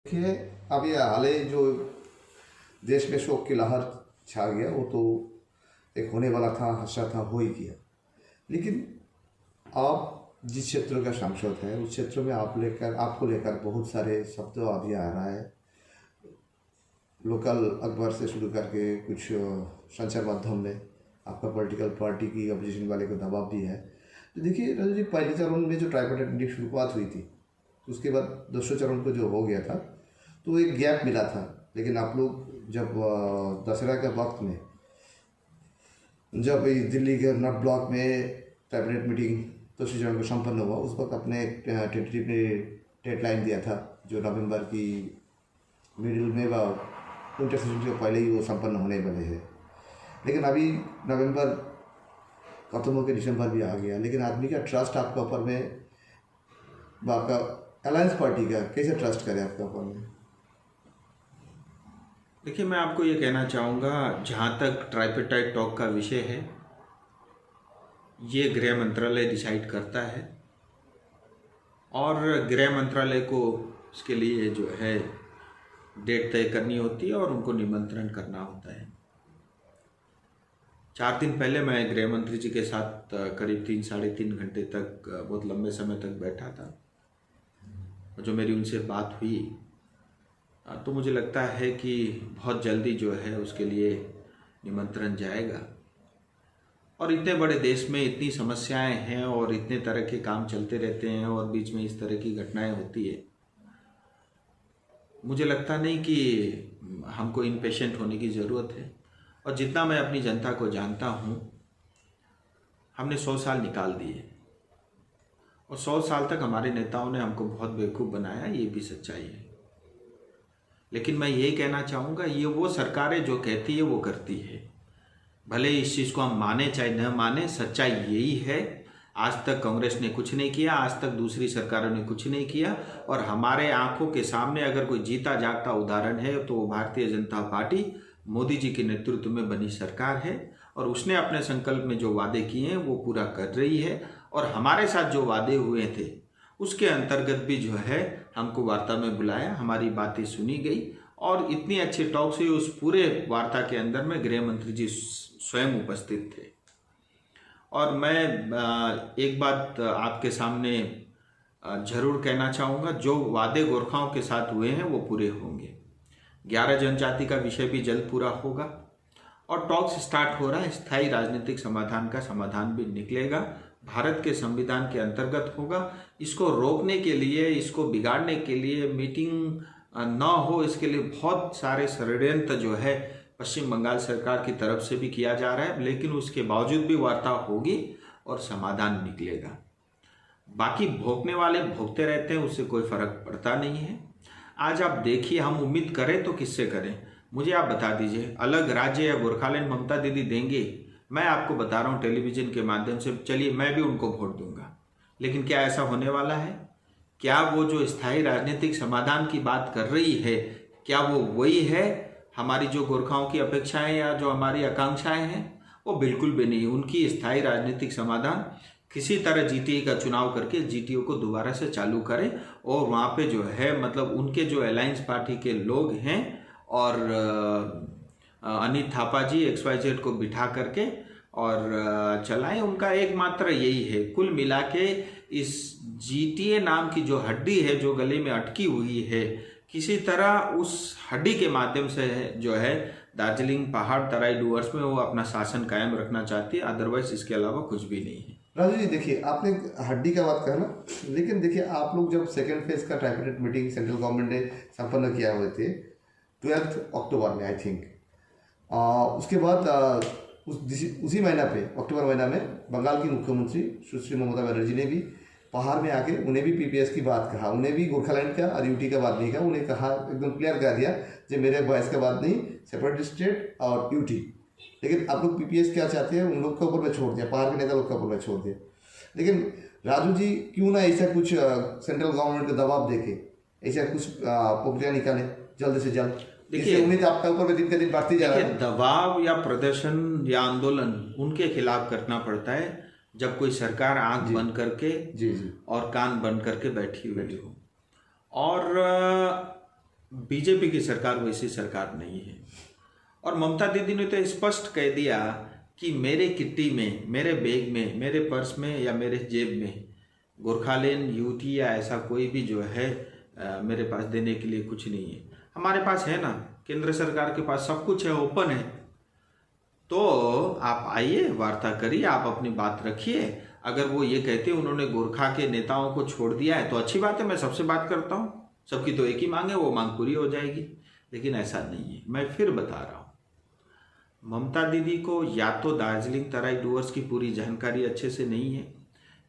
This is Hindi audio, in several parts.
देखिए, अब ये हाल ही जो देश में शोक की लहर छा गया वो तो एक होने वाला था, हादसा था, हो ही गया। लेकिन आप जिस क्षेत्र का सांसद है उस क्षेत्र में आपको लेकर बहुत सारे शब्द अभी आ रहा है। लोकल अखबार से शुरू करके कुछ संचार माध्यम में आपका पॉलिटिकल पार्टी की अपोजिशन वाले का दबाव भी है। तो देखिए राजू जी, पहले चरण में जो ट्राइपार्टाइट मीटिंग शुरुआत हुई थी उसके बाद दूसरे चरण को जो हो गया था तो एक गैप मिला था। लेकिन आप लोग जब दशहरा के वक्त में जब दिल्ली के नॉर्थ ब्लॉक में कैबिनेट मीटिंग दूसरे चरण को संपन्न हुआ उस वक्त अपने टेंटेटिव डेडलाइन दिया था जो नवंबर की मिडिल में व विंटर सीजन के पहले ही वो संपन्न होने वाले हैं। लेकिन अभी नवंबर खत्म होकर दिसंबर भी आ गया, लेकिन आदमी का ट्रस्ट आपके ऊपर में आपका अलायंस पार्टी का कैसे ट्रस्ट करे आपके ऊपर में? देखिए, मैं आपको ये कहना चाहूँगा, जहाँ तक ट्राइपार्टाइट टॉक का विषय है ये गृह मंत्रालय डिसाइड करता है और गृह मंत्रालय को इसके लिए जो है डेट तय करनी होती है और उनको निमंत्रण करना होता है। 4 दिन पहले मैं गृह मंत्री जी के साथ करीब 3-3.5 घंटे तक बहुत लंबे समय तक बैठा था। जो मेरी उनसे बात हुई तो मुझे लगता है कि बहुत जल्दी जो है उसके लिए निमंत्रण जाएगा। और इतने बड़े देश में इतनी समस्याएं हैं और इतने तरह के काम चलते रहते हैं और बीच में इस तरह की घटनाएं होती है, मुझे लगता नहीं कि हमको इम्पेशेंट होने की ज़रूरत है। और जितना मैं अपनी जनता को जानता हूँ, हमने 100 साल निकाल दिए और 100 साल तक हमारे नेताओं ने हमको बहुत बेवकूफ़ बनाया, ये भी सच्चाई है। लेकिन मैं यही कहना चाहूँगा, ये वो सरकारें जो कहती है वो करती है। भले इस चीज़ को हम माने चाहे न माने, सच्चाई यही है। आज तक कांग्रेस ने कुछ नहीं किया, आज तक दूसरी सरकारों ने कुछ नहीं किया। और हमारे आंखों के सामने अगर कोई जीता जागता उदाहरण है तो वो भारतीय जनता पार्टी मोदी जी के नेतृत्व में बनी सरकार है और उसने अपने संकल्प में जो वादे किए हैं वो पूरा कर रही है। और हमारे साथ जो वादे हुए थे उसके अंतर्गत भी जो है हमको वार्ता में बुलाया, हमारी बातें सुनी गई और इतनी अच्छे टॉक से उस पूरे वार्ता के अंदर में गृह मंत्री जी स्वयं उपस्थित थे। और मैं एक बात आपके सामने जरूर कहना चाहूँगा, जो वादे गोरखाओं के साथ हुए हैं वो पूरे होंगे। 11 जनजाति का विषय भी जल्द पूरा होगा और टॉक्स स्टार्ट हो रहा है। स्थायी राजनीतिक समाधान का समाधान भी निकलेगा, भारत के संविधान के अंतर्गत होगा। इसको रोकने के लिए, इसको बिगाड़ने के लिए, मीटिंग न हो इसके लिए बहुत सारे षड्यंत्र जो है पश्चिम बंगाल सरकार की तरफ से भी किया जा रहा है। लेकिन उसके बावजूद भी वार्ता होगी और समाधान निकलेगा। बाकी भोगने वाले भोगते रहते हैं, उससे कोई फर्क पड़ता नहीं है। आज आप देखिए, हम उम्मीद करें तो किससे करें? मुझे आप बता दीजिए, अलग राज्य या गोरखालैंड ममता दीदी देंगे? मैं आपको बता रहा हूँ टेलीविजन के माध्यम से, चलिए मैं भी उनको वोट दूंगा। लेकिन क्या ऐसा होने वाला है? क्या वो जो स्थायी राजनीतिक समाधान की बात कर रही है, क्या वो वही है? हमारी जो गोरखाओं की अपेक्षाएं या जो हमारी आकांक्षाएं हैं, वो बिल्कुल भी नहीं। उनकी स्थायी राजनीतिक समाधान किसी तरह जीटीए का चुनाव करके जीटीए को दोबारा से चालू करें और वहाँ पे जो है मतलब उनके जो अलायंस पार्टी के लोग हैं और अनित थापा जी XYZ को बिठा करके और चलाएं। उनका एकमात्र यही है। कुल मिला के इस जीटीए नाम की जो हड्डी है जो गले में अटकी हुई है, किसी तरह उस हड्डी के माध्यम से जो है दार्जिलिंग पहाड़ तराई डूवर्स में वो अपना शासन कायम रखना चाहती है। अदरवाइज इसके अलावा कुछ भी नहीं है। राजू जी देखिए, आपने हड्डी का बात कहा ना, लेकिन देखिए आप लोग जब सेकेंड फेज का ट्राइपार्टाइट मीटिंग सेंट्रल गवर्नमेंट ने संपन्न किया हुए थे 12 अक्टूबर में आई थिंक, उसके बाद उसी महीना पे अक्टूबर महीना में बंगाल की मुख्यमंत्री सुश्री ममता बनर्जी ने भी पहाड़ में आके उन्हें भी पीपीएस की बात कहा, उन्हें भी गोरखालैंड का और यूटी का बात नहीं कहा। उन्हें कहा, एकदम क्लियर कर दिया जो मेरे वॉइस का बात नहीं, सेपरेट स्टेट और यूटी। लेकिन आप लोग पीपीएस क्या चाहते हैं, उन लोग के ऊपर में छोड़ दिया, पहाड़ के नेता लोग के ऊपर में छोड़ दिया। लेकिन राजू जी क्यों ना ऐसा कुछ सेंट्रल गवर्नमेंट का दबाव देके ऐसा कुछ प्रक्रिया निकाले जल्द से जल्द? देखिए, उम्मीद आपका ऊपर में दिन का दिन बढ़ती जा रहा है। दबाव या प्रदर्शन या आंदोलन उनके खिलाफ करना पड़ता है जब कोई सरकार आंख बंद करके और कान बंद करके बैठी हुई हो। और बीजेपी की सरकार वैसी सरकार नहीं है। और ममता दीदी ने तो स्पष्ट कह दिया कि मेरे किट्टी में, मेरे बैग में, मेरे पर्स में या मेरे जेब में गोरखालैंड, यूटी या ऐसा कोई भी जो है मेरे पास देने के लिए कुछ नहीं है। हमारे पास है ना, केंद्र सरकार के पास सब कुछ है, ओपन है। तो आप आइए, वार्ता करिए, आप अपनी बात रखिए। अगर वो ये कहते हैं उन्होंने गोरखा के नेताओं को छोड़ दिया है तो अच्छी बात है, मैं सबसे बात करता हूँ, सबकी तो एक ही मांग है, वो मांग पूरी हो जाएगी। लेकिन ऐसा नहीं है। मैं फिर बता रहा हूँ, ममता दीदी को या तो दार्जिलिंग तराई डूअर्स की पूरी जानकारी अच्छे से नहीं है,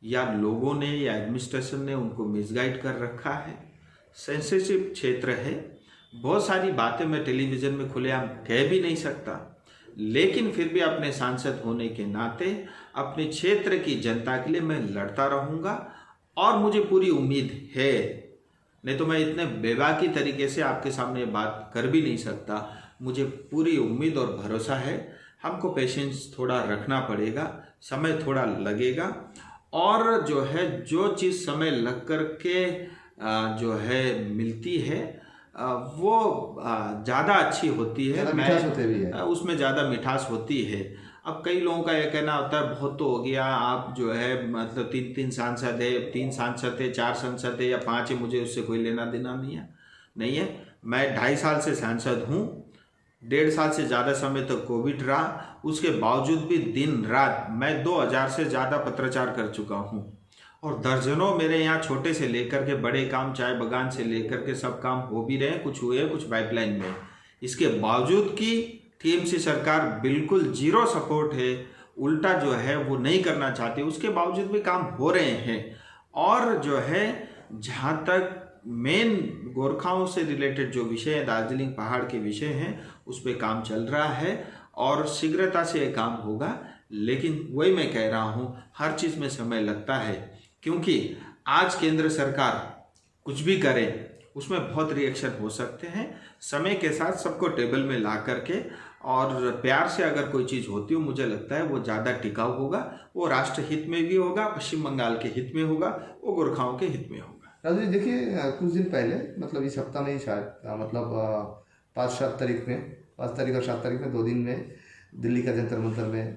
या लोगों ने या एडमिनिस्ट्रेशन ने उनको मिसगाइड कर रखा है। सेंसिटिव क्षेत्र है, बहुत सारी बातें मैं टेलीविज़न में खुलेआम कह भी नहीं सकता, लेकिन फिर भी अपने सांसद होने के नाते अपने क्षेत्र की जनता के लिए मैं लड़ता रहूँगा। और मुझे पूरी उम्मीद है, नहीं तो मैं इतने बेबाकी तरीके से आपके सामने बात कर भी नहीं सकता। मुझे पूरी उम्मीद और भरोसा है। हमको पेशेंस थोड़ा रखना पड़ेगा, समय थोड़ा लगेगा, और जो है जो चीज़ समय लग कर के जो है मिलती है वो ज़्यादा अच्छी होती है, उसमें ज़्यादा मिठास होती है। अब कई लोगों का ये कहना होता है बहुत तो हो गया, आप जो है मतलब 3 सांसद है, 3 सांसद है, 4 सांसद है या 5 है, मुझे उससे कोई लेना देना नहीं है। मैं 2.5 साल से सांसद हूँ, 1.5 साल से ज़्यादा समय तक कोविड रहा, उसके बावजूद भी दिन रात मैं 2000 से ज़्यादा पत्राचार कर चुका हूँ। और दर्जनों मेरे यहाँ छोटे से लेकर के बड़े काम, चाय बगान से लेकर के सब काम हो भी रहे हैं, कुछ हुए, कुछ पाइपलाइन में। इसके बावजूद कि टीएमसी सरकार बिल्कुल जीरो सपोर्ट है, उल्टा जो है वो नहीं करना चाहती, उसके बावजूद भी काम हो रहे हैं। और जो है जहाँ तक मेन गोरखाओं से रिलेटेड जो विषय है, दार्जिलिंग पहाड़ के विषय हैं, उस पर काम चल रहा है और शीघ्रता से ये काम होगा। लेकिन वही मैं कह रहा हूँ, हर चीज़ में समय लगता है, क्योंकि आज केंद्र सरकार कुछ भी करे उसमें बहुत रिएक्शन हो सकते हैं। समय के साथ सबको टेबल में ला करके और प्यार से अगर कोई चीज़ होती हो, मुझे लगता है वो ज़्यादा टिकाऊ होगा, वो राष्ट्र हित में भी होगा, पश्चिम बंगाल के हित में होगा, वो गोरखाओं के हित में होगा। राजू जी देखिए, कुछ दिन पहले मतलब इस हफ्ता में ही शायद मतलब 5-7 तारीख में, 5 तारीख और 7 तारीख में 2 दिन में दिल्ली का जंतर मंतर में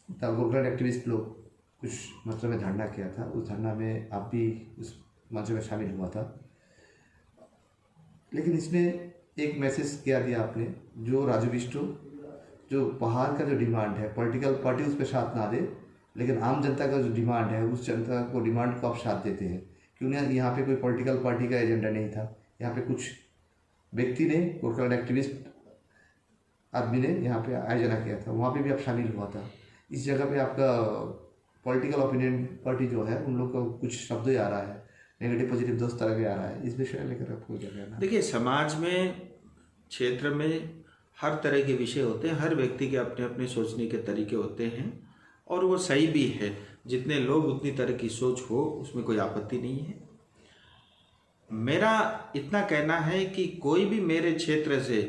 गोरखा एक्टिविस्ट लोग कुछ मंच में धरना किया था। उस धरना में आप भी उस मंच में शामिल हुआ था। लेकिन इसमें एक मैसेज क्या दिया आपने, जो राजू बिष्टो जो पहाड़ का जो डिमांड है, पॉलिटिकल पार्टी उस पर साथ ना दे, लेकिन आम जनता का जो डिमांड है उस जनता को डिमांड को आप साथ देते हैं। क्यों ना, यहाँ पे कोई पॉलिटिकल पार्टी का एजेंडा नहीं था, यहाँ पे कुछ व्यक्ति ने, गोरखा एक्टिविस्ट आदमी ने यहाँ पे आयोजना किया था, वहाँ पे भी आप शामिल हुआ था। इस जगह पे आपका पॉलिटिकल ओपिनियन पार्टी जो है उन लोग का कुछ शब्द ही आ रहा है, नेगेटिव पॉजिटिव 2 तरह के आ रहा है। इस विषय लेकर आपको क्या कहना है? देखिए, समाज में, क्षेत्र में हर तरह के विषय होते हैं, हर व्यक्ति के अपने अपने सोचने के तरीके होते हैं, और वो सही भी है। जितने लोग उतनी तरह की सोच हो, उसमें कोई आपत्ति नहीं है। मेरा इतना कहना है कि कोई भी मेरे क्षेत्र से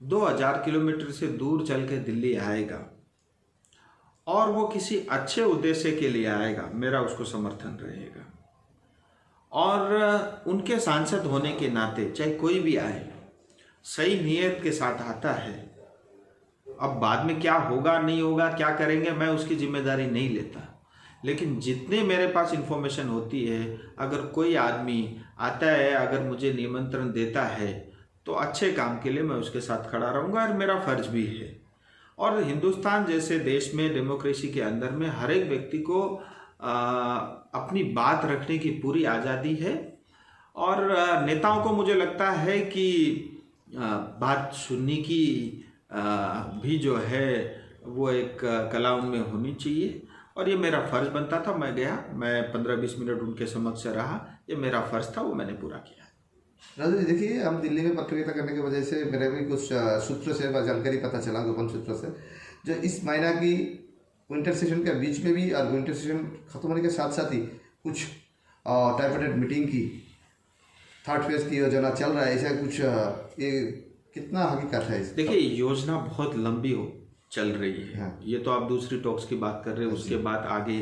2000 किलोमीटर से दूर चल के दिल्ली आएगा और वो किसी अच्छे उद्देश्य के लिए आएगा, मेरा उसको समर्थन रहेगा। और उनके सांसद होने के नाते चाहे कोई भी आए, सही नीयत के साथ आता है। अब बाद में क्या होगा नहीं होगा, क्या करेंगे, मैं उसकी जिम्मेदारी नहीं लेता। लेकिन जितने मेरे पास इन्फॉर्मेशन होती है, अगर कोई आदमी आता है, अगर मुझे निमंत्रण देता है, तो अच्छे काम के लिए मैं उसके साथ खड़ा रहूँगा, और मेरा फर्ज भी है। और हिंदुस्तान जैसे देश में, डेमोक्रेसी के अंदर में, हर एक व्यक्ति को अपनी बात रखने की पूरी आज़ादी है। और नेताओं को मुझे लगता है कि बात सुनने की भी जो है वो एक कला उनमें होनी चाहिए। और ये मेरा फ़र्ज़ बनता था, मैं गया, मैं 15-20 मिनट उनके समक्ष रहा, ये मेरा फ़र्ज़ था, वो मैंने पूरा किया। राजू जी देखिए, हम दिल्ली में पत्रकारिता करने की वजह से मेरे भी कुछ सूत्रों से जानकारी पता चला, गोपन सूत्रों से, जो इस महीना की विंटर सेशन के बीच में भी और विंटर सेशन खत्म होने के साथ साथ ही कुछ टाइफाइड मीटिंग की 3rd फेज की योजना चल रहा है, ऐसा कुछ, ये कितना हकीकत है? देखिए, योजना बहुत लंबी चल रही है। हाँ। ये तो आप दूसरी टॉक्स की बात कर रहे हैं, उसके बाद आगे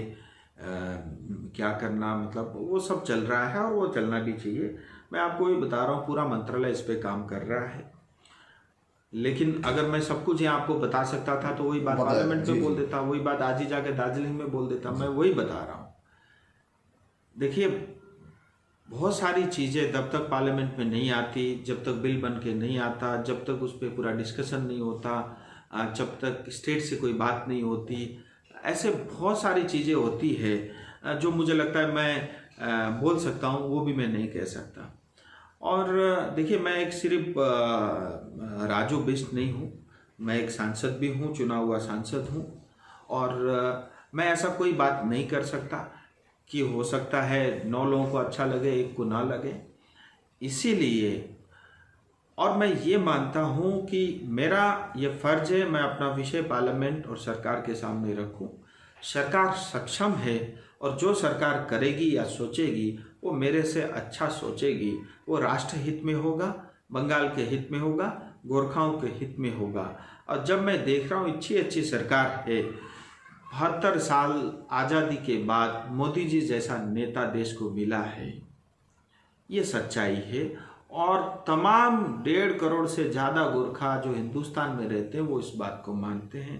क्या करना, मतलब वो सब चल रहा है और वो चलना भी चाहिए। मैं आपको वही बता रहा हूँ, पूरा मंत्रालय इस पे काम कर रहा है। लेकिन अगर मैं सब कुछ यहाँ आपको बता सकता था तो वही बात पार्लियामेंट में बोल देता, वही बात आज ही जाकर दार्जिलिंग में बोल देता। मैं वही बता रहा हूँ। देखिए, बहुत सारी चीज़ें जब तक पार्लियामेंट में नहीं आती, जब तक बिल बन के नहीं आता, जब तक उस पर पूरा डिस्कशन नहीं होता, जब तक स्टेट से कोई बात नहीं होती, ऐसे बहुत सारी चीज़ें होती है जो मुझे लगता है मैं बोल सकता हूँ, वो भी मैं नहीं कह सकता। और देखिए, मैं एक सिर्फ राजू बिष्ट नहीं हूँ, मैं एक सांसद भी हूँ, चुना हुआ सांसद हूँ। और मैं ऐसा कोई बात नहीं कर सकता कि हो सकता है 9 लोगों को अच्छा लगे, 1 को ना लगे। इसीलिए और मैं ये मानता हूँ कि मेरा ये फ़र्ज़ है, मैं अपना विषय पार्लियामेंट और सरकार के सामने रखूँ। सरकार सक्षम है और जो सरकार करेगी या सोचेगी वो मेरे से अच्छा सोचेगी, वो राष्ट्र हित में होगा, बंगाल के हित में होगा, गोरखाओं के हित में होगा। और जब मैं देख रहा हूँ अच्छी सरकार है, 72 साल आज़ादी के बाद मोदी जी जैसा नेता देश को मिला है, ये सच्चाई है। और तमाम 1.5 करोड़ से ज़्यादा गोरखा जो हिंदुस्तान में रहते हैं वो इस बात को मानते हैं।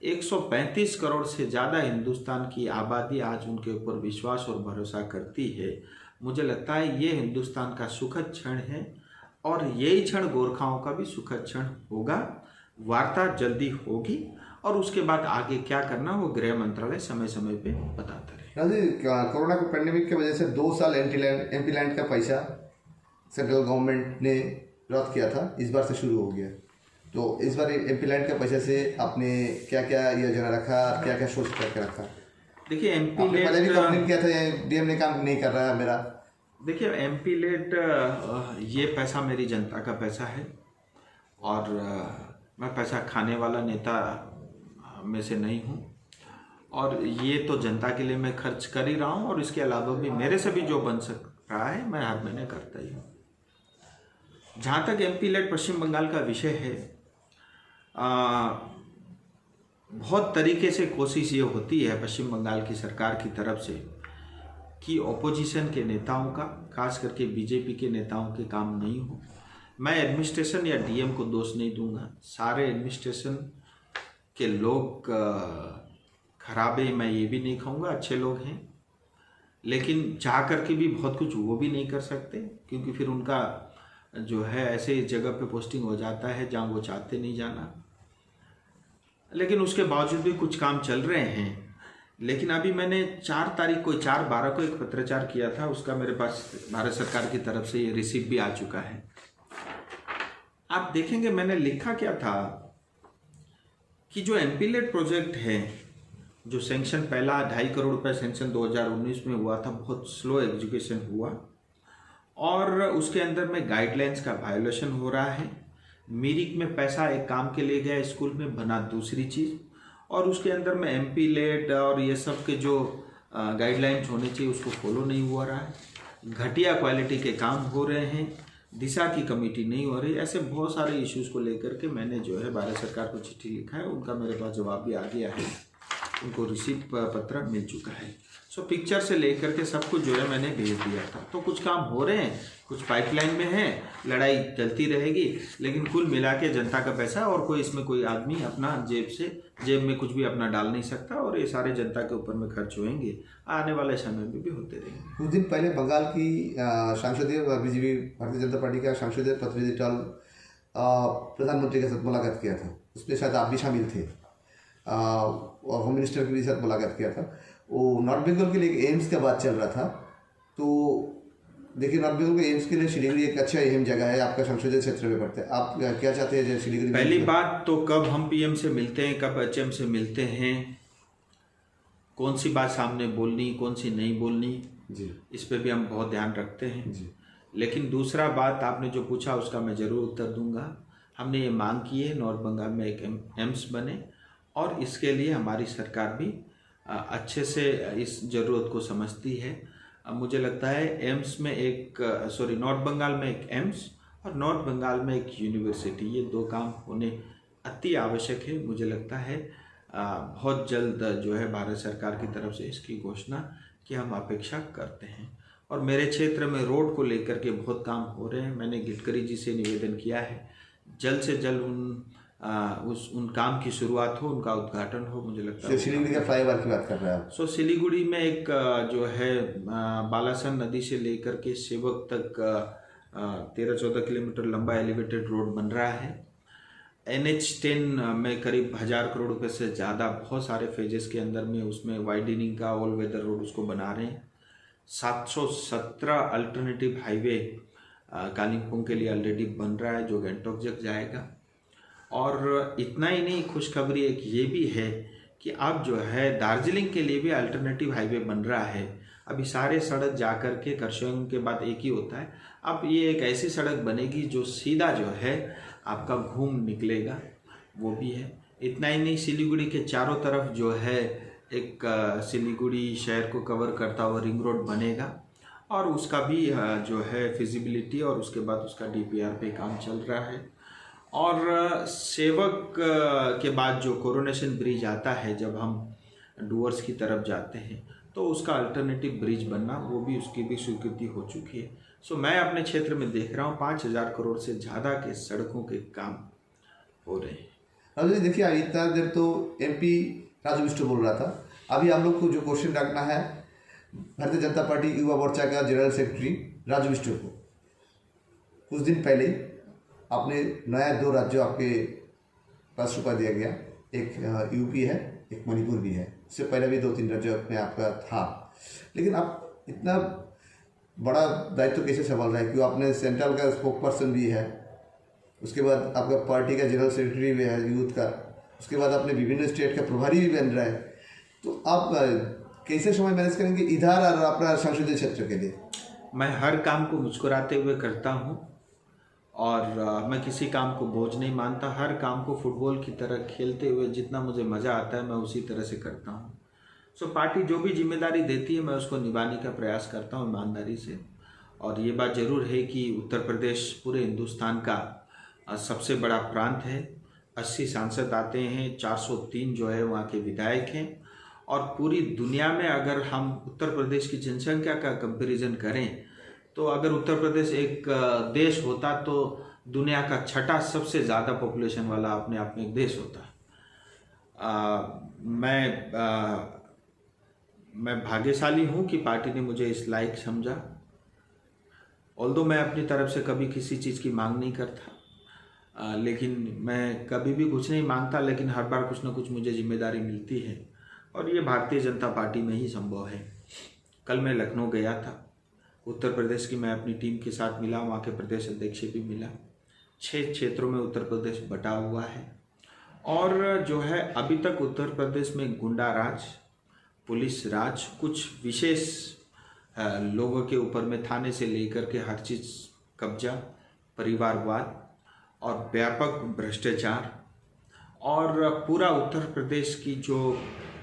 135 करोड़ से ज़्यादा हिंदुस्तान की आबादी आज उनके ऊपर विश्वास और भरोसा करती है। मुझे लगता है ये हिंदुस्तान का सुखद क्षण है और यही क्षण गोरखाओं का भी सुखद क्षण होगा। वार्ता जल्दी होगी और उसके बाद आगे क्या करना वो गृह मंत्रालय समय समय पे बताता रहे। कोरोना के पेंडेमिक की वजह से 2 साल एमपी लैंड का पैसा सेंट्रल गवर्नमेंट ने रद्द किया था, इस बार से शुरू हो गया। तो इस बार एमपी लैंड के पैसे से आपने क्या क्या योजना रखा, क्या क्या सोच करके रखा? देखिए, एमपी लेट पहले भी कंप्लेन किया था डीएम ने काम नहीं कर रहा है मेरा। देखिए, एमपी लेट ये पैसा मेरी जनता का पैसा है और मैं पैसा खाने वाला नेता में से नहीं हूँ और ये तो जनता के लिए मैं खर्च कर ही रहा हूँ और इसके अलावा भी मेरे से भी जो बन सक रहा है मैं हर महीने करता ही हूँ। जहाँ तक एमपी लेट पश्चिम बंगाल का विषय है, बहुत तरीके से कोशिश ये होती है पश्चिम बंगाल की सरकार की तरफ से कि ओपोजिशन के नेताओं का, खास करके बीजेपी के नेताओं के काम नहीं हो। मैं एडमिनिस्ट्रेशन या डीएम को दोष नहीं दूंगा, सारे एडमिनिस्ट्रेशन के लोग खराब है मैं ये भी नहीं कहूँगा, अच्छे लोग हैं, लेकिन चाह करके भी बहुत कुछ वो भी नहीं कर सकते क्योंकि फिर उनका जो है ऐसे जगह पे पोस्टिंग हो जाता है जहाँ वो चाहते नहीं जाना। लेकिन उसके बावजूद भी कुछ काम चल रहे हैं। लेकिन अभी मैंने 4 तारीख को 4/12 को एक पत्राचार किया था, उसका मेरे पास भारत सरकार की तरफ से ये रिसीप्ट भी आ चुका है। आप देखेंगे मैंने लिखा क्या था कि जो एमपी लेट प्रोजेक्ट है, जो सेंक्शन पहला 2.5 करोड़ रुपए सेंक्शन 2019 में हुआ था, बहुत स्लो एग्जीक्यूशन हुआ और उसके अंदर में गाइडलाइंस का वायोलेशन हो रहा है। मिरिक में पैसा एक काम के लिए गया, स्कूल में बना दूसरी चीज़, और उसके अंदर में एमपी लेट और ये सब के जो गाइडलाइंस होने चाहिए उसको फॉलो नहीं हुआ रहा है। घटिया क्वालिटी के काम हो रहे हैं, दिशा की कमेटी नहीं हो रही। ऐसे बहुत सारे इश्यूज़ को लेकर के मैंने जो है भारत सरकार को चिट्ठी लिखा है, उनका मेरे पास जवाब भी आ गया है, उनको रिसीप्ट पत्र मिल चुका है। सो पिक्चर से लेकर के सब कुछ जो है मैंने भेज दिया था। तो कुछ काम हो रहे हैं, कुछ पाइपलाइन में है, लड़ाई चलती रहेगी, लेकिन कुल मिला के जनता का पैसा और कोई इसमें कोई आदमी अपना जेब में कुछ भी अपना डाल नहीं सकता और ये सारे जनता के ऊपर में खर्च होंगे, आने वाले समय में भी होते रहेंगे। कुछ दिन पहले बंगाल की सांसदीय बीजेपी भारतीय जनता पार्टी का सांसदीय प्रतिनिधि दल प्रधानमंत्री के साथ मुलाकात किया था, उसमें शायद आप भी शामिल थे और होम मिनिस्टर के साथ मुलाकात किया था। वो नॉर्थ बंगाल के लिए एम्स का बात चल रहा था। तो देखिए, नॉर्थ बंगाल के एम्स के लिए सिलीगुड़ी एक अच्छा अहम जगह है, आपका संसदीय क्षेत्र में पड़ता है। आप क्या चाहते हैं सिलीगुड़ी? पहली बात तो कब हम पीएम से मिलते हैं, कब एचएम से मिलते हैं, कौन सी बात सामने बोलनी, कौन सी नहीं बोलनी जी, इस पे भी हम बहुत ध्यान रखते हैं जी। लेकिन दूसरा बात आपने जो पूछा उसका मैं ज़रूर उत्तर दूंगा। हमने ये मांग की है नॉर्थ बंगाल में एक एम्स बने और इसके लिए हमारी सरकार भी अच्छे से इस ज़रूरत को समझती है। मुझे लगता है एम्स में नॉर्थ बंगाल में एक एम्स और नॉर्थ बंगाल में एक यूनिवर्सिटी, ये 2 काम होने अति आवश्यक है। मुझे लगता है बहुत जल्द जो है भारत सरकार की तरफ से इसकी घोषणा की हम अपेक्षा करते हैं और मेरे क्षेत्र में रोड को लेकर के बहुत काम हो रहे हैं। मैंने गडकरी जी से निवेदन किया है जल्द से जल्द उन काम की शुरुआत हो, उनका उद्घाटन हो। मुझे लगता है सिलीगुड़ी का फ्लाईओवर की बात कर रहे हैं आप। सिलीगुड़ी में एक जो है बालासन नदी से लेकर के सेवक तक 13-14 किलोमीटर लंबा एलिवेटेड रोड बन रहा है। NH10 में करीब 1000 करोड़ रुपए से ज़्यादा बहुत सारे फेजेस के अंदर में उसमें वाइडनिंग का ऑल वेदर रोड उसको बना रहे हैं। 717 अल्टरनेटिव हाईवे कालिम्पोंग के लिए ऑलरेडी बन रहा है जो गंगटोक तक जाएगा। और इतना ही नहीं, खुशखबरी एक ये भी है कि अब जो है दार्जिलिंग के लिए भी अल्टरनेटिव हाईवे बन रहा है। अभी सारे सड़क जाकर के करसोग के बाद एक ही होता है, अब ये एक ऐसी सड़क बनेगी जो सीधा जो है आपका घूम निकलेगा, वो भी है। इतना ही नहीं, सिलीगुड़ी के चारों तरफ जो है एक सिलीगुड़ी शहर को कवर करता हुआ रिंग रोड बनेगा और उसका भी जो है फिजिबिलिटी और उसके बाद उसका DPR पे काम चल रहा है। और सेवक के बाद जो कोरोनेशन ब्रिज आता है, जब हम डूअर्स की तरफ जाते हैं तो उसका अल्टरनेटिव ब्रिज बनना, वो भी उसकी भी स्वीकृति हो चुकी है। सो मैं अपने क्षेत्र में देख रहा हूँ 5000 करोड़ से ज़्यादा के सड़कों के काम हो रहे हैं। राजू जी देखिए, इतना देर तो MP राजू बिष्ट बोल रहा था, अभी हम लोग को जो क्वेश्चन रखना है भारतीय जनता पार्टी युवा मोर्चा का जनरल सेक्रेटरी राजू बिष्ट को। कुछ दिन पहले आपने नया 2 राज्यों आपके पास सौंपा दिया गया, एक UP है, एक मणिपुर भी है। इससे पहले भी 2-3 राज्यों में आपका था, लेकिन आप इतना बड़ा दायित्व कैसे संभाल रहे हैं? क्यों आपने सेंट्रल का स्पोक पर्सन भी है, उसके बाद आपका पार्टी का जनरल सेक्रेटरी भी है यूथ का, उसके बाद आपने विभिन्न स्टेट का प्रभारी भी बन रहा है, तो आप कैसे समय मैनेज करेंगे इधर और अपना संसदीय क्षेत्र के लिए? मैं हर काम को मुस्कुराते हुए करता हूँ और मैं किसी काम को बोझ नहीं मानता। हर काम को फुटबॉल की तरह खेलते हुए जितना मुझे मज़ा आता है मैं उसी तरह से करता हूँ। सो पार्टी जो भी जिम्मेदारी देती है मैं उसको निभाने का प्रयास करता हूँ ईमानदारी से। और ये बात ज़रूर है कि उत्तर प्रदेश पूरे हिंदुस्तान का सबसे बड़ा प्रांत है। 80 सांसद आते हैं, 403 जो है वहाँ के विधायक हैं। और पूरी दुनिया में अगर हम उत्तर प्रदेश की जनसंख्या का कंपैरिजन करें तो अगर उत्तर प्रदेश एक देश होता तो दुनिया का 6ठा सबसे ज़्यादा पॉपुलेशन वाला अपने आप में एक देश होता। मैं भाग्यशाली हूँ कि पार्टी ने मुझे इस लायक समझा। ऑल्दो मैं अपनी तरफ से कभी किसी चीज़ की मांग नहीं करता, लेकिन मैं कभी भी कुछ नहीं मांगता, लेकिन हर बार कुछ ना कुछ मुझे जिम्मेदारी मिलती है और ये भारतीय जनता पार्टी में ही संभव है। कल मैं लखनऊ गया था, उत्तर प्रदेश की मैं अपनी टीम के साथ मिला, वहाँ के प्रदेश अध्यक्ष भी मिला। 6 क्षेत्रों में उत्तर प्रदेश बटा हुआ है और जो है अभी तक उत्तर प्रदेश में गुंडा राज, पुलिस राज, कुछ विशेष लोगों के ऊपर में थाने से लेकर के हर चीज़ कब्जा, परिवारवाद और व्यापक भ्रष्टाचार, और पूरा उत्तर प्रदेश की जो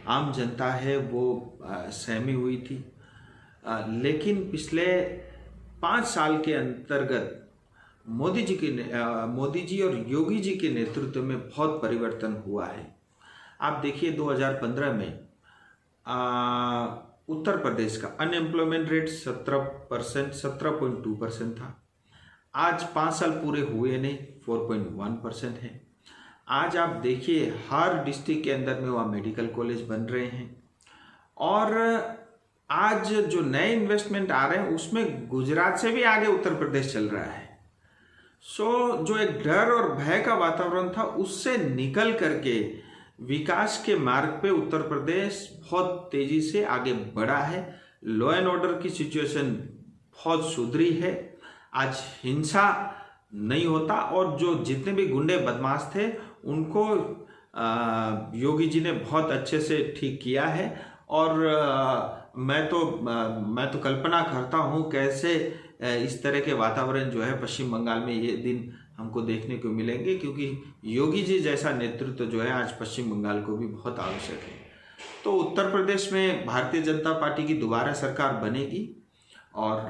आम जनता है वो सहमी हुई थी। लेकिन पिछले 5 साल के अंतर्गत मोदी जी और योगी जी के नेतृत्व में बहुत परिवर्तन हुआ है। आप देखिए 2015 में उत्तर प्रदेश का अनएम्प्लॉयमेंट रेट 17.2% था। आज 5 साल पूरे हुए नहीं, 4.1% है। आज आप देखिए हर डिस्ट्रिक्ट के अंदर में वहाँ मेडिकल कॉलेज बन रहे हैं और आज जो नए इन्वेस्टमेंट आ रहे हैं उसमें गुजरात से भी आगे उत्तर प्रदेश चल रहा है। सो जो एक डर और भय का वातावरण था उससे निकल करके विकास के मार्ग पे उत्तर प्रदेश बहुत तेजी से आगे बढ़ा है। लॉ एंड ऑर्डर की सिचुएशन बहुत सुधरी है। आज हिंसा नहीं होता और जो जितने भी गुंडे बदमाश थे उनको योगी जी ने बहुत अच्छे से ठीक किया है। और मैं तो कल्पना करता हूँ कैसे इस तरह के वातावरण जो है पश्चिम बंगाल में ये दिन हमको देखने को मिलेंगे, क्योंकि योगी जी जैसा नेतृत्व जो है आज पश्चिम बंगाल को भी बहुत आवश्यक है। तो उत्तर प्रदेश में भारतीय जनता पार्टी की दोबारा सरकार बनेगी और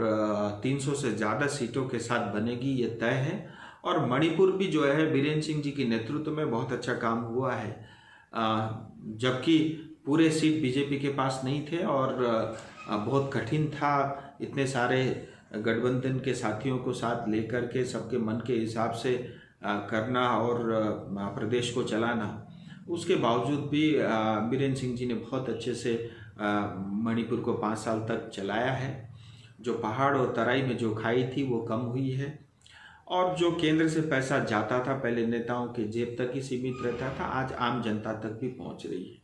300 से ज़्यादा सीटों के साथ बनेगी, ये तय है। और मणिपुर भी जो है बीरेन सिंह जी के नेतृत्व में बहुत अच्छा काम हुआ है, जबकि पूरे सीट बीजेपी के पास नहीं थे और बहुत कठिन था इतने सारे गठबंधन के साथियों को साथ लेकर के सबके मन के हिसाब से करना और प्रदेश को चलाना, उसके बावजूद भी बीरेन सिंह जी ने बहुत अच्छे से मणिपुर को 5 साल तक चलाया है। जो पहाड़ और तराई में जो खाई थी वो कम हुई है, और जो केंद्र से पैसा जाता था पहले नेताओं के जेब तक ही सीमित रहता था, आज आम जनता तक भी पहुंच रही है।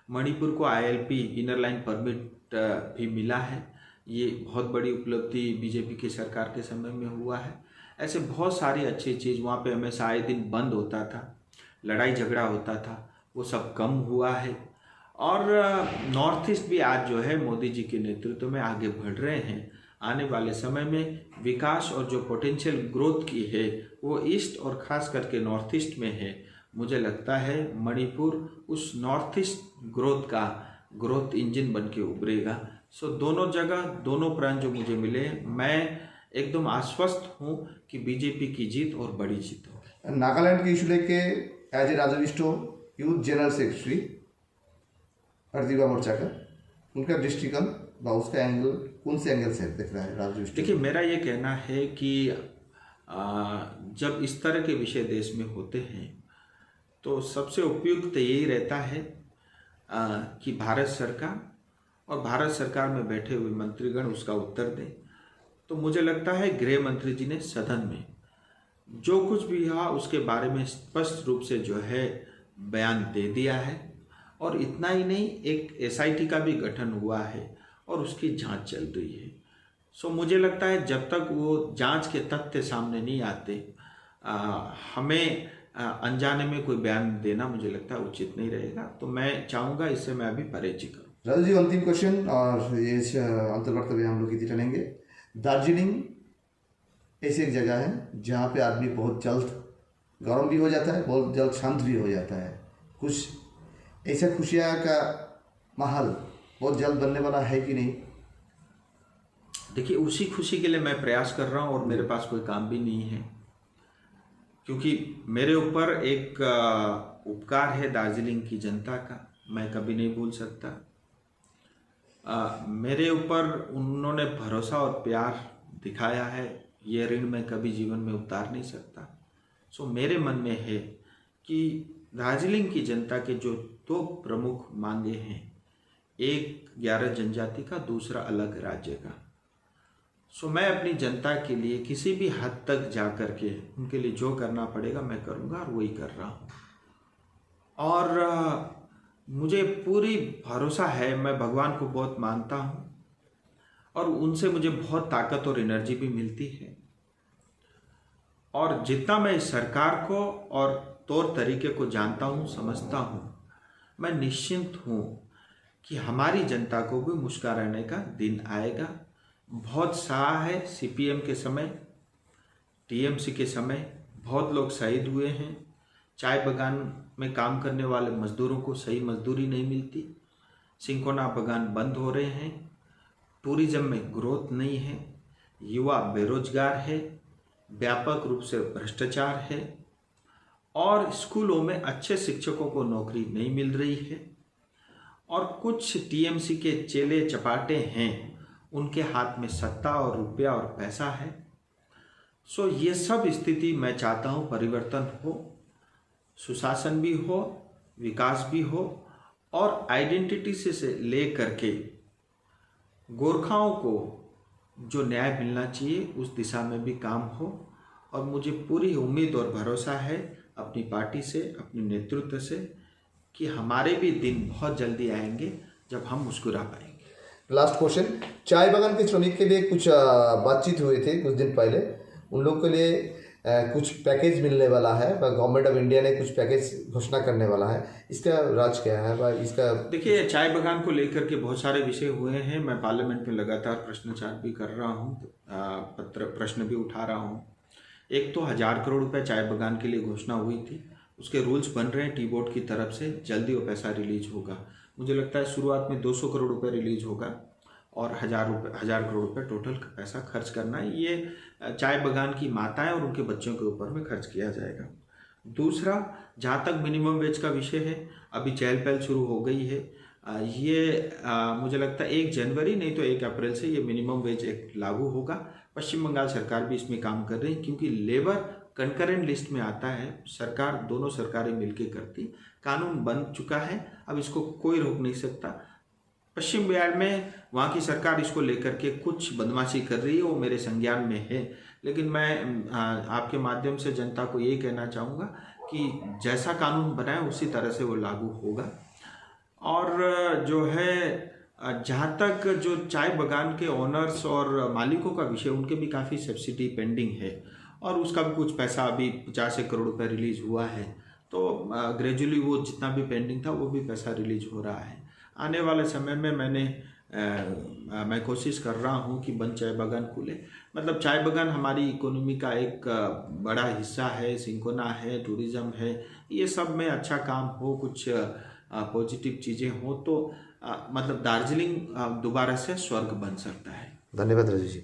मणिपुर को ILP इनर लाइन परमिट भी मिला है, ये बहुत बड़ी उपलब्धि बीजेपी की सरकार के समय में हुआ है। ऐसे बहुत सारी अच्छी चीज़, वहाँ पे हमेशा आए दिन बंद होता था, लड़ाई झगड़ा होता था, वो सब कम हुआ है। और नॉर्थ ईस्ट भी आज जो है मोदी जी के नेतृत्व में आगे बढ़ रहे हैं। आने वाले समय में विकास और जो पोटेंशियल ग्रोथ की है वो ईस्ट और ख़ास करके नॉर्थ ईस्ट में है। मुझे लगता है मणिपुर उस नॉर्थ ईस्ट ग्रोथ इंजन बन के उभरेगा। सो दोनों जगह दोनों प्रांत जो मुझे मिले, मैं एकदम आश्वस्त हूँ कि बीजेपी की जीत और बड़ी जीत होगी। नागालैंड के इशू लेके एज ए राजविष्टो यूथ जनरल सेक्रेटरी अर्दिवा मोर्चा का उनका दृष्टिकोण व उसका एंगल कौन से एंगल से देख रहा है राजविष्टो? देखिए, मेरा ये कहना है कि जब इस तरह के विषय देश में होते हैं तो सबसे उपयुक्त यही रहता है कि भारत सरकार और भारत सरकार में बैठे हुए मंत्रीगण उसका उत्तर दें। तो मुझे लगता है गृह मंत्री जी ने सदन में जो कुछ भी हुआ उसके बारे में स्पष्ट रूप से जो है बयान दे दिया है, और इतना ही नहीं, एक SIT का भी गठन हुआ है और उसकी जांच चल रही है। सो मुझे लगता है जब तक वो जांच के तथ्य सामने नहीं आते हमें अनजाने में कोई बयान देना मुझे लगता है उचित नहीं रहेगा। तो मैं चाहूँगा इससे मैं अभी परहेज करूँ। राजू जी, अंतिम क्वेश्चन और ये अंतर्वक्तव्य हम लोग इसी चलेंगे। दार्जिलिंग ऐसी एक जगह है जहाँ पे आदमी बहुत जल्द गर्म भी हो जाता है, बहुत जल्द शांत भी हो जाता है। कुछ ऐसा खुशियाँ का माहौल बहुत जल्द बनने वाला है कि नहीं? देखिए, उसी खुशी के लिए मैं प्रयास कर रहा हूँ और मेरे पास कोई काम भी नहीं है, क्योंकि मेरे ऊपर एक उपकार है दार्जिलिंग की जनता का, मैं कभी नहीं भूल सकता। मेरे ऊपर उन्होंने भरोसा और प्यार दिखाया है, ये ऋण मैं कभी जीवन में उतार नहीं सकता। सो मेरे मन में है कि दार्जिलिंग की जनता के जो 2 प्रमुख मांगे हैं, एक 11 जनजाति का, दूसरा अलग राज्य का। सो मैं अपनी जनता के लिए किसी भी हद तक जा कर के उनके लिए जो करना पड़ेगा मैं करूँगा, और वही कर रहा हूँ। और मुझे पूरी भरोसा है, मैं भगवान को बहुत मानता हूँ और उनसे मुझे बहुत ताकत और एनर्जी भी मिलती है। और जितना मैं इस सरकार को और तौर तरीके को जानता हूँ, समझता हूँ, मैं निश्चिंत हूँ कि हमारी जनता को भी मुस्कुराने का दिन आएगा। बहुत सहा है CPM के समय, TMC के समय बहुत लोग शहीद हुए हैं। चाय बागान में काम करने वाले मजदूरों को सही मजदूरी नहीं मिलती, सिंकोना बागान बंद हो रहे हैं, टूरिज्म में ग्रोथ नहीं है, युवा बेरोजगार है, व्यापक रूप से भ्रष्टाचार है, और स्कूलों में अच्छे शिक्षकों को नौकरी नहीं मिल रही है, और कुछ TMC के चेले चपाटे हैं, उनके हाथ में सत्ता और रुपया और पैसा है। सो ये सब स्थिति मैं चाहता हूँ परिवर्तन हो, सुशासन भी हो, विकास भी हो, और आइडेंटिटी से ले करके गोरखाओं को जो न्याय मिलना चाहिए उस दिशा में भी काम हो। और मुझे पूरी उम्मीद और भरोसा है अपनी पार्टी से, अपने नेतृत्व से, कि हमारे भी दिन बहुत जल्दी आएंगे जब हम मुस्कुरा पाएंगे। लास्ट क्वेश्चन, चाय बागान के श्रमिक के लिए कुछ बातचीत हुए थे कुछ दिन पहले, उन लोग के लिए कुछ पैकेज मिलने वाला है, गवर्नमेंट ऑफ इंडिया ने कुछ पैकेज घोषणा करने वाला है, इसका राज क्या है? इसका देखिए, चाय बागान को लेकर के बहुत सारे विषय हुए हैं। मैं पार्लियामेंट में लगातार प्रश्नोत्तर भी कर रहा हूँ, प्रश्न भी उठा रहा हूँ। एक तो 1000 करोड़ रुपए चाय बागान के लिए घोषणा हुई थी, उसके रूल्स बन रहे हैं टी बोर्ड की तरफ से, जल्दी वो पैसा रिलीज होगा। मुझे लगता है शुरुआत में 200 करोड़ रुपए रिलीज होगा और 1000 करोड़ रुपए टोटल पैसा खर्च करना है। ये चाय बागान की माताएं और उनके बच्चों के ऊपर में खर्च किया जाएगा। दूसरा, जहाँ तक मिनिमम वेज का विषय है, अभी चहल पहल शुरू हो गई है। मुझे लगता है 1 जनवरी नहीं तो 1 अप्रैल से ये मिनिमम वेज एक्ट लागू होगा। पश्चिम बंगाल सरकार भी इसमें काम कर रही है, क्योंकि लेबर कंकरेंट लिस्ट में आता है। सरकार, दोनों सरकारें मिलकर करती, कानून बन चुका है, अब इसको कोई रोक नहीं सकता। पश्चिम बंगाल में वहाँ की सरकार इसको लेकर के कुछ बदमाशी कर रही है, वो मेरे संज्ञान में है, लेकिन मैं आपके माध्यम से जनता को ये कहना चाहूँगा कि जैसा कानून बना है उसी तरह से वो लागू होगा। और जो है, जहाँ तक जो चाय बागान के ओनर्स और मालिकों का विषय, उनके भी काफ़ी सब्सिडी पेंडिंग है और उसका भी कुछ पैसा अभी 50 करोड़ रुपये रिलीज हुआ है। तो ग्रेजुअली वो जितना भी पेंडिंग था वो भी पैसा रिलीज हो रहा है। आने वाले समय में मैं कोशिश कर रहा हूँ कि बंद चाय बागान खुले। मतलब चाय बागान हमारी इकोनॉमी का एक बड़ा हिस्सा है, सिंकोना है, टूरिज़्म है, ये सब में अच्छा काम हो, कुछ पॉजिटिव चीज़ें हो तो मतलब दार्जिलिंग दोबारा से स्वर्ग बन सकता है। धन्यवाद राजू जी।